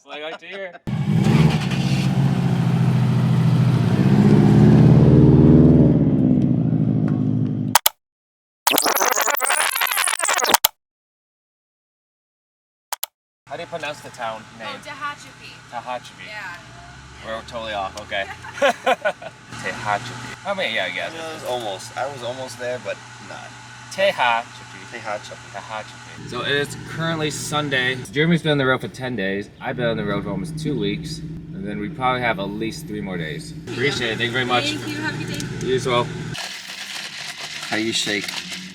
That's what I like to hear. How do you pronounce the town name? Oh, Tehachapi. Tehachapi. Yeah. We're totally off, okay. Tehachapi. I mean, yeah, I guess. I was almost there, but not. Tehachapi. Tehachapi. So it is currently Sunday. Jeremy's been on the road for 10 days. I've been on the road for almost 2 weeks. And then we probably have at least 3 more days. Appreciate it. Thank you very much. Thank you. Have a good day. You as well. How you shake?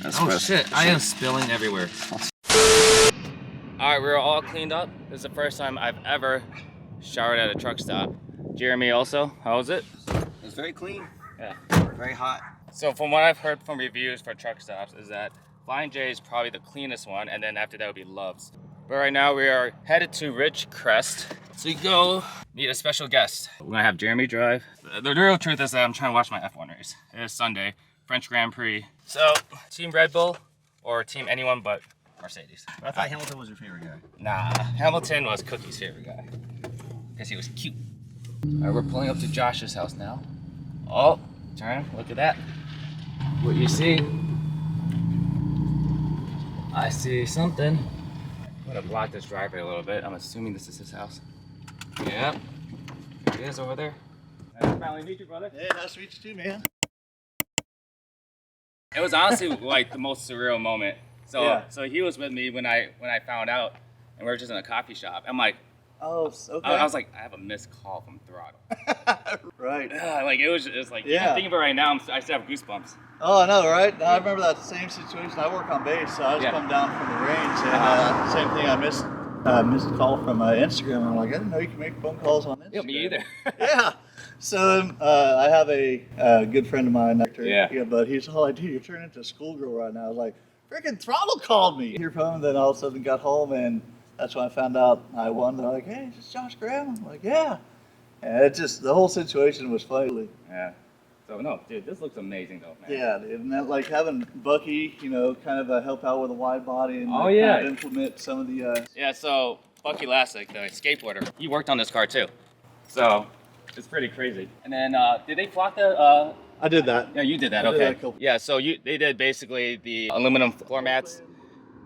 Oh shit, I am spilling everywhere. Alright, we're all cleaned up. This is the first time I've ever showered at a truck stop. Jeremy also, how was it? It's very clean. Yeah. Very hot. So from what I've heard from reviews for truck stops is that Flying J is probably the cleanest one, and then after that would be Love's. But right now we are headed to Ridgecrest to go meet a special guest. We're gonna have Jeremy drive. The real truth is that I'm trying to watch my F1 race. It is Sunday, French Grand Prix. So, Team Red Bull or Team anyone but Mercedes. I thought Hamilton was your favorite guy. Nah, Hamilton was Cookie's favorite guy because he was cute. All right, we're pulling up to Josh's house now. Oh, turn, look at that. What you see? I see something. I'm gonna block this driveway a little bit. I'm assuming this is his house. Yep, there he is over there. Nice to finally meet you, brother. Hey, nice to meet you too, man. It was honestly like the most surreal moment. So, Yeah. so he was with me when I found out, and we were just in a coffee shop. I'm like, Oh, okay. I was like, I have a missed call from throtl. Right. Like it was just like, Yeah. I'm thinking of it right now. I still have goosebumps. Oh, I know, right? I remember that same situation. I work on base, so I just Yeah. come down from the range, and same thing. I missed a call from Instagram. I'm like, I didn't know you can make phone calls on Instagram. Yeah, me either. Yeah. So I have a good friend of mine, Yeah. but he's all like, dude, you're turning into a schoolgirl right now. I was like, freaking throtl called me. Your phone, then all of a sudden got home, and that's when I found out I won. They're like, hey, is this Josh Graham? I'm like, yeah. And it just, the whole situation was funny. Yeah. So no, dude, this looks amazing though, man. Yeah, dude, and that, like having Bucky, kind of help out with a wide body and Oh, yeah. kind of implement some of the. Yeah. So Bucky Lasek, the skateboarder, he worked on this car too. So it's pretty crazy. And then did they flock the? I did that. Yeah, you did that. I did Okay. that a couple- Yeah. So they did basically the aluminum floor mats.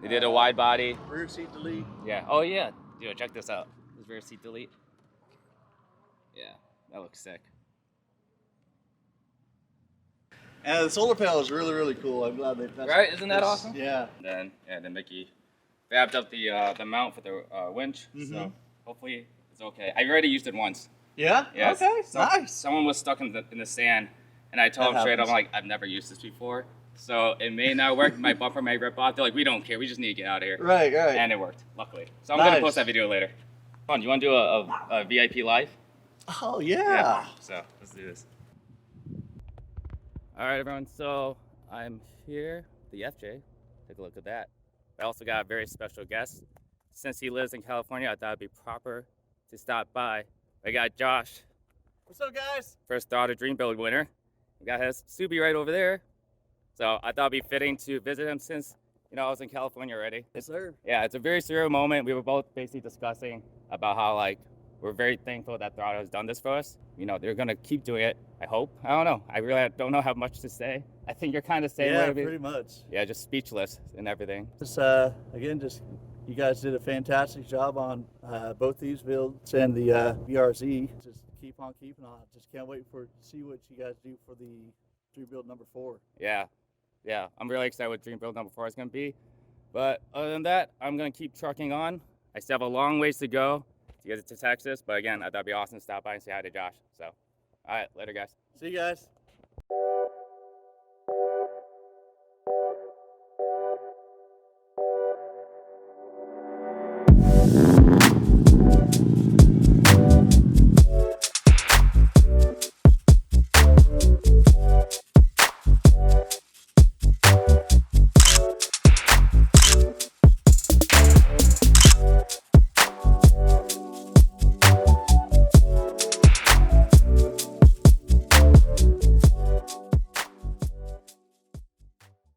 They did a wide body. Rear seat delete. Yeah. Oh yeah. Dude, check this out. This rear seat delete. Yeah, that looks sick. And the solar panel is really, really cool. I'm glad they. Right? Isn't that awesome? Yeah. Then Mickey wrapped up the mount for the winch. So Mhm. hopefully it's okay. I've already used it once. Yeah. Yes. Okay. So- Nice. Someone was stuck in the sand, and I told That them straight up, happens. I'm like, I've never used this before, so it may not work. My bumper may rip off. They're like, we don't care. We just need to get out of here. Right. Right. And it worked, luckily. So I'm gonna Nice. post that video later. Come on, you want to do a VIP live? Oh yeah. So let's do this. All right, everyone. So I'm here, the FJ. Take a look at that. I also got a very special guest. Since he lives in California, I thought it'd be proper to stop by. I got Josh, What's up, guys? first Throtl Dream Build winner. We got his Subi right over there. So I thought it'd be fitting to visit him since, I was in California already. Yes, sir. Yeah, it's a very surreal moment. We were both basically discussing about how, we're very thankful that Throtl has done this for us. They're going to keep doing it, I hope. I don't know. I really don't know how much to say. I think you're kind of saying Yeah, pretty much. Yeah, just speechless and everything. Just again, you guys did a fantastic job on both these builds and the VRZ. Just keep on keeping on. Just can't wait to see what you guys do for the Dream Build number 4. Yeah, I'm really excited what Dream Build number 4 is going to be. But other than that, I'm going to keep trucking on. I still have a long ways to go to get to Texas. But again, I thought it'd be awesome to stop by and say hi to Josh. So, all right, later, guys. See you guys.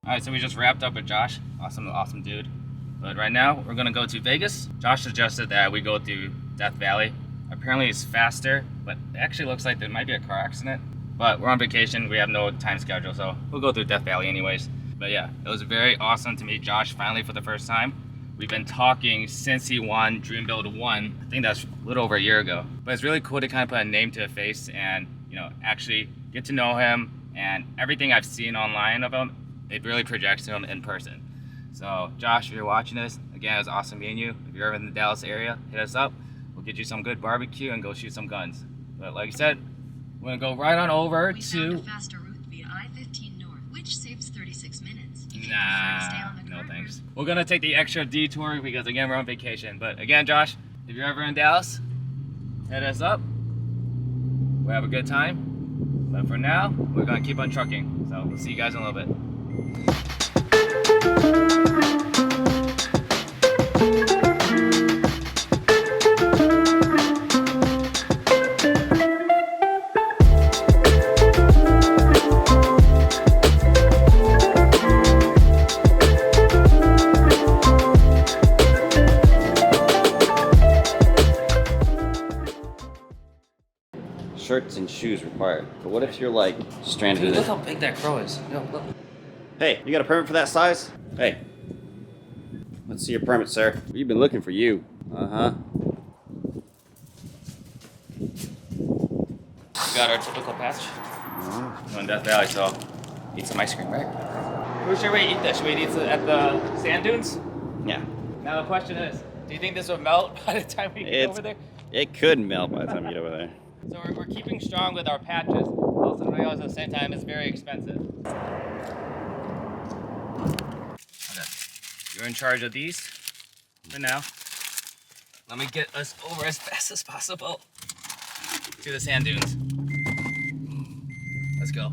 All right, so we just wrapped up with Josh. Awesome dude. But right now, we're gonna go to Vegas. Josh suggested that we go to Death Valley. Apparently it's faster, but it actually looks like there might be a car accident. But we're on vacation, we have no time schedule, so we'll go through Death Valley anyways. But yeah, it was very awesome to meet Josh finally for the first time. We've been talking since he won Dream Build 1. I think that's a little over a year ago. But it's really cool to kind of put a name to a face and, you know, actually get to know him. And everything I've seen online of him, it really projects to him in person. So Josh, if you're watching this, again, it was awesome meeting you. If you're ever in the Dallas area, hit us up. We'll get you some good barbecue and go shoot some guns. But like I said, we're gonna go right on over We to... found a faster route via I-15 North, which saves 36 minutes. If you prefer to stay Nah, on the no current thanks. route, We're gonna take the extra detour because again, we're on vacation. But again, Josh, if you're ever in Dallas, hit us up. We'll have a good time. But for now, we're gonna keep on trucking. So we'll see you guys in a little bit. Shirts and shoes required. But what if you're like stranded in Look it? how big that crow is. Yo, look. Hey, you got a permit for that size? Hey. Let's see your permit, sir. We've been looking for you. Uh-huh. We got our typical patch. We're in Death Valley, so eat some ice cream, right? Where should we eat this? Should we eat it at the sand dunes? Yeah. Now the question is, do you think this will melt by the time we get over there? It could melt by the time you get over there. So we're keeping strong with our patches. Also realize at the same time it's very expensive. Okay. You're in charge of these for now. Let me get us over as fast as possible to the sand dunes. Let's go.